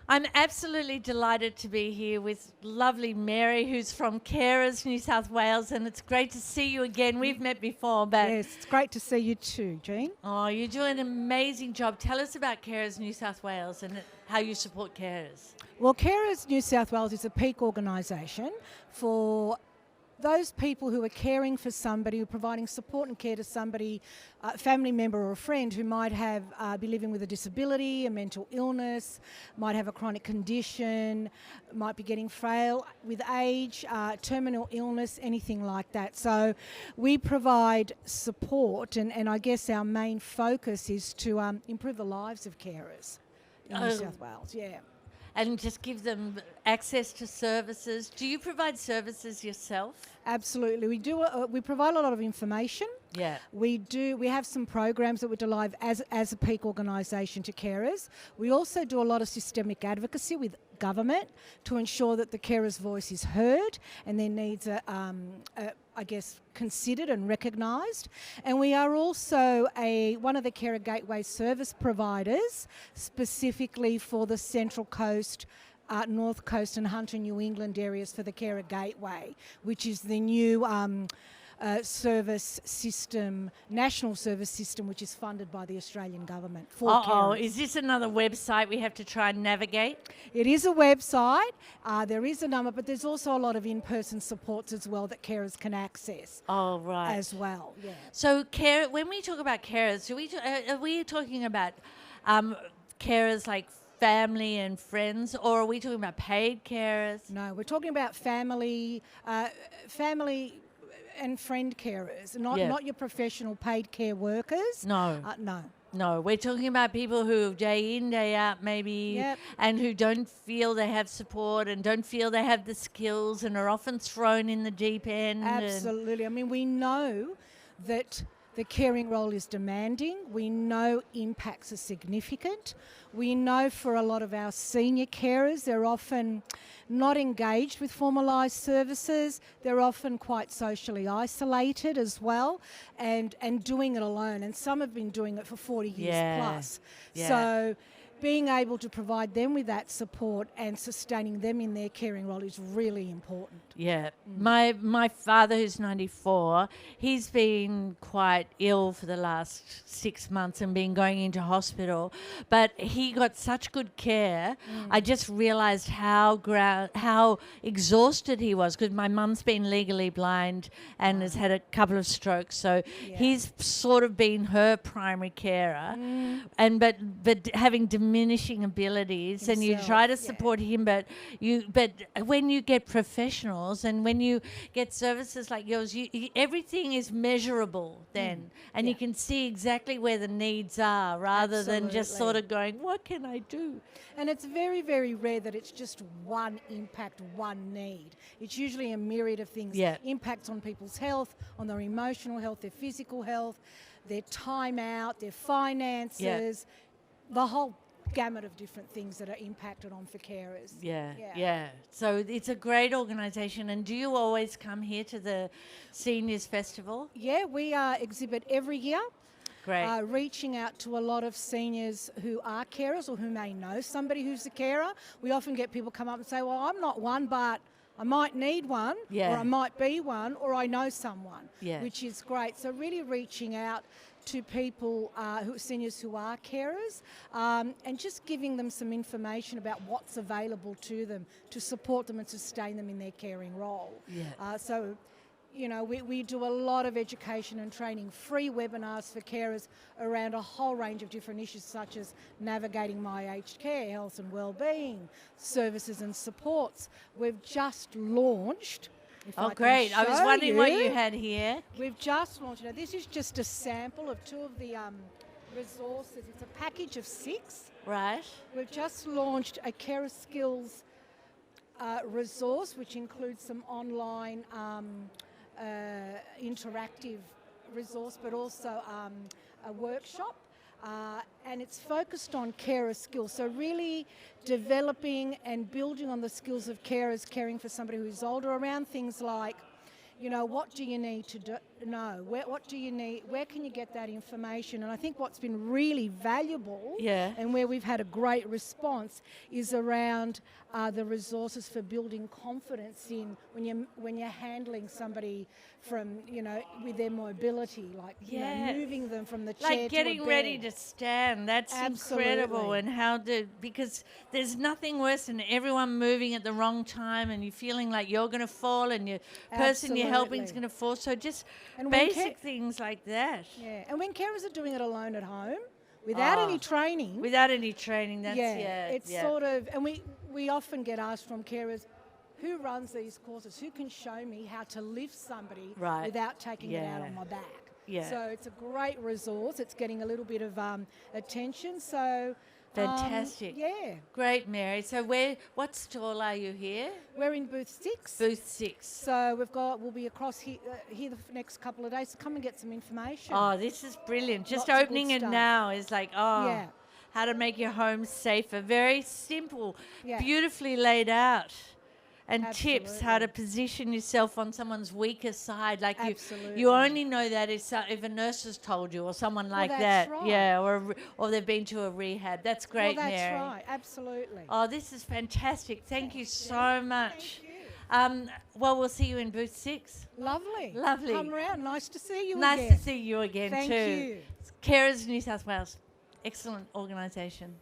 I'm absolutely delighted to be here with lovely Mary, who's from Carers, New South Wales, and it's great to see you again. We've met before, but Yes, it's great to see you too, Jean. oh, you do an amazing job. Tell us about Carers New South Wales and how you support carers. Well, Carers New South Wales is a peak organisation for those people who are caring for somebody, who are providing support and care to somebody, a family member or a friend who might have be living with a disability, a mental illness, might have a chronic condition, might be getting frail with age, terminal illness, anything like that. So we provide support, and I guess our main focus is to improve the lives of carers in New South Wales. Yeah. And just give them access to services. Do you provide services yourself? Absolutely, we do. We provide a lot of information. Yeah. We do. We have some programs that we deliver as a peak organisation to carers. We also do a lot of systemic advocacy with government to ensure that the carers' voice is heard and their needs are, I guess, considered and recognised. And we are also one of the Carer Gateway service providers, specifically for the Central Coast, North Coast and Hunter, New England areas for the Carer Gateway, which is the new service system, national service system, which is funded by the Australian government for carers. Is this another website we have to try and navigate? It is a website. There is a number, but there's also a lot of in-person supports as well that carers can access. Oh, right. As well, yeah. So, when we talk about carers, are we talking about carers like family and friends, or are we talking about paid carers? No, we're talking about family and friend carers, not your professional paid care workers. No. No, we're talking about people who day in, day out maybe, and who don't feel they have support and don't feel they have the skills and are often thrown in the deep end. Absolutely. I mean, we know that the caring role is demanding. We know impacts are significant. We know for a lot of our senior carers, they're often not engaged with formalised services. They're often quite socially isolated as well and doing it alone. And some have been doing it for 40 years plus. Yeah. So being able to provide them with that support and sustaining them in their caring role is really important. Yeah. My father, who's 94, he's been quite ill for the last 6 months and been going into hospital, but he got such good care. I just realised how exhausted he was, because my mum's been legally blind and has had a couple of strokes, so he's sort of been her primary carer, and but having diminishing abilities, and you try to support him, but when you get professionals and when you get services like yours, everything is measurable then, and you can see exactly where the needs are rather than just sort of going, what can I do? And it's very, very rare that it's just one impact, one need. It's usually a myriad of things. Impacts on people's health, on their emotional health, their physical health, their time out, their finances, the whole gamut of different things that are impacted on for carers. Yeah. So it's a great organisation. And do you always come here to the Seniors Festival? Yeah, we exhibit every year. Great. Reaching out to a lot of seniors who are carers or who may know somebody who's a carer. We often get people come up and say, well, I'm not one, but I might need one, or I might be one, or I know someone, which is great. So really reaching out to people, seniors who are carers, and just giving them some information about what's available to them to support them and sustain them in their caring role. So, you know, we do a lot of education and training, free webinars for carers around a whole range of different issues such as navigating my aged care, health and wellbeing, services and supports. We've just launched. Great. I was wondering what you had here. We've just launched. Now, this is just a sample of two of the resources. It's a package of 6. Right. We've just launched a carer skills resource, which includes some online interactive resource, but also a workshop. And it's focused on carer skills. So really developing and building on the skills of carers caring for somebody who's older around things like, you know, what do you need to know? What do you need? Where can you get that information? And I think what's been really valuable and where we've had a great response is around the resources for building confidence in when you're handling somebody from, with their mobility, like moving them from the chair like getting to a bed. ready to stand. That's incredible. And because there's nothing worse than everyone moving at the wrong time and you feeling like you're going to fall and your person you're helping is going to fall. So just basic things like that. Yeah, and when carers are doing it alone at home, without any training. Without any training, that's, it's sort of, and we often get asked from carers, who runs these courses? Who can show me how to lift somebody without taking it out on my back? Yeah. So it's a great resource. It's getting a little bit of attention. So fantastic. Great, Mary. So what stall are you here? We're in booth 6. Booth 6. So we'll be across here the next couple of days. So come and get some information. Oh, this is brilliant. Just opening it now is like, how to make your home safer. Very simple, beautifully laid out. And tips how to position yourself on someone's weaker side. Like you only know that if a nurse has told you or someone like that. Right. Yeah, or they've been to a rehab. That's great, Mary. That's right, absolutely. Oh, this is fantastic. Thank you so much. Thank you. Well, we'll see you in booth 6. Lovely. Come around. Nice to see you again. Nice to see you again Thank too. you. Carers New South Wales. Excellent organisation.